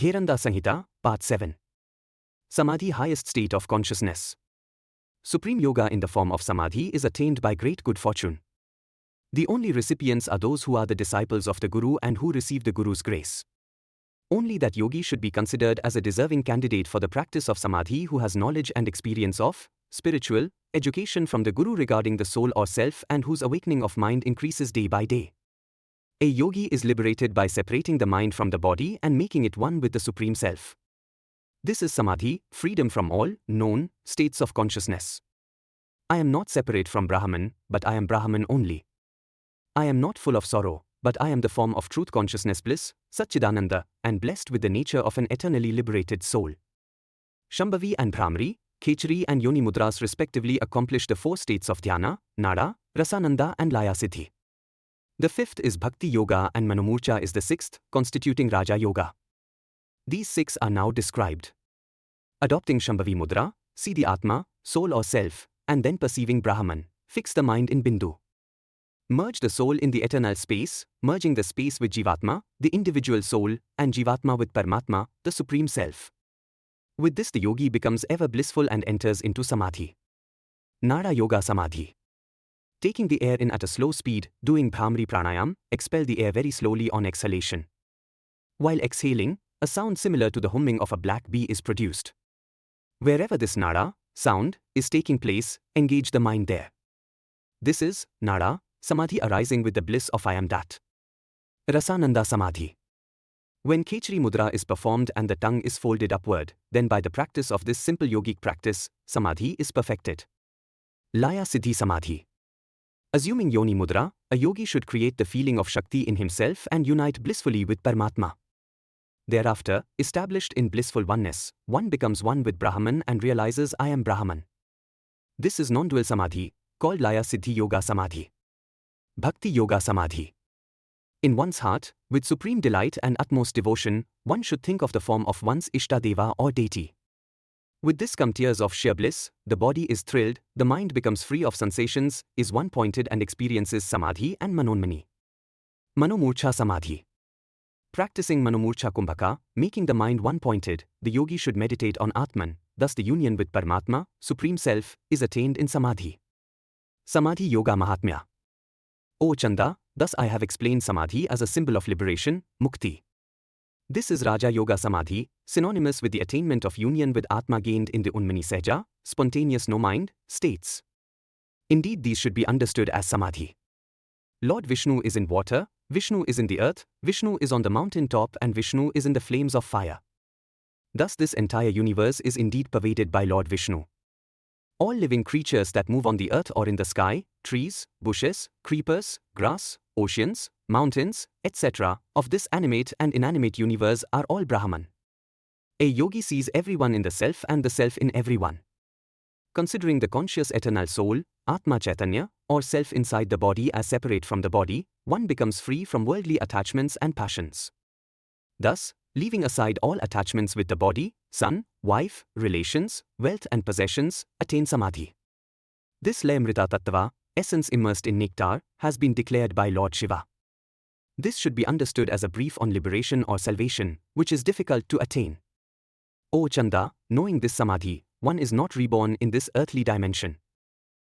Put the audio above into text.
Gheranda Samhita, Part 7. Samadhi, highest state of consciousness. Supreme yoga in the form of Samadhi is attained by great good fortune. The only recipients are those who are the disciples of the Guru and who receive the Guru's grace. Only that yogi should be considered as a deserving candidate for the practice of Samadhi who has knowledge and experience of spiritual education from the Guru regarding the soul or self and whose awakening of mind increases day by day. A yogi is liberated by separating the mind from the body and making it one with the Supreme Self. This is Samadhi, freedom from all known states of consciousness. I am not separate from Brahman, but I am Brahman only. I am not full of sorrow, but I am the form of truth consciousness bliss, Satchidananda, and blessed with the nature of an eternally liberated soul. Shambhavi and Bhramari, Khechari and Yoni Mudras respectively accomplish the 4 states of Dhyana, Nada, Rasananda and Laya Siddhi. The 5th is Bhakti Yoga and Manomurcha is the 6th, constituting Raja Yoga. These 6 are now described. Adopting Shambhavi Mudra, see the Atma, soul or self, and then perceiving Brahman, fix the mind in Bindu. Merge the soul in the eternal space, merging the space with Jivatma, the individual soul, and Jivatma with Paramatma, the Supreme Self. With this the yogi becomes ever blissful and enters into Samadhi. Nada Yoga Samadhi. Taking the air in at a slow speed, doing Bhramari Pranayam, expel the air very slowly on exhalation. While exhaling, a sound similar to the humming of a black bee is produced. Wherever this Nada, sound, is taking place, engage the mind there. This is Nada, Samadhi arising with the bliss of I am that. Rasananda Samadhi. When Khechari Mudra is performed and the tongue is folded upward, then by the practice of this simple yogic practice, Samadhi is perfected. Laya Siddhi Samadhi. Assuming Yoni Mudra, a yogi should create the feeling of Shakti in himself and unite blissfully with Paramatma. Thereafter, established in blissful oneness, one becomes one with Brahman and realizes I am Brahman. This is non-dual Samadhi, called Laya Siddhi Yoga Samadhi. Bhakti Yoga Samadhi. In one's heart, with supreme delight and utmost devotion, one should think of the form of one's Ishta Deva or deity. With this come tears of sheer bliss, the body is thrilled, the mind becomes free of sensations, is one-pointed and experiences Samadhi and Manonmani. Manomurcha Samadhi. Practicing Manomurcha Kumbhaka, making the mind one-pointed, the yogi should meditate on Atman, thus the union with Paramatma, Supreme Self, is attained in Samadhi. Samadhi Yoga Mahatmya. O Chanda, thus I have explained Samadhi as a symbol of liberation, Mukti. This is Raja Yoga Samadhi, synonymous with the attainment of union with Atma gained in the Unmani Sahaja, spontaneous no-mind, states. Indeed these should be understood as Samadhi. Lord Vishnu is in water, Vishnu is in the earth, Vishnu is on the mountain top and Vishnu is in the flames of fire. Thus this entire universe is indeed pervaded by Lord Vishnu. All living creatures that move on the earth or in the sky, trees, bushes, creepers, grass, oceans, mountains, etc., of this animate and inanimate universe are all Brahman. A yogi sees everyone in the self and the self in everyone. Considering the conscious eternal soul, Atma Chaitanya, or self inside the body as separate from the body, one becomes free from worldly attachments and passions. Thus, leaving aside all attachments with the body, son, wife, relations, wealth and possessions, attain Samadhi. This Layamrita Tattva, essence immersed in nectar, has been declared by Lord Shiva. This should be understood as a brief on liberation or salvation, which is difficult to attain. O Chanda, knowing this Samadhi, one is not reborn in this earthly dimension.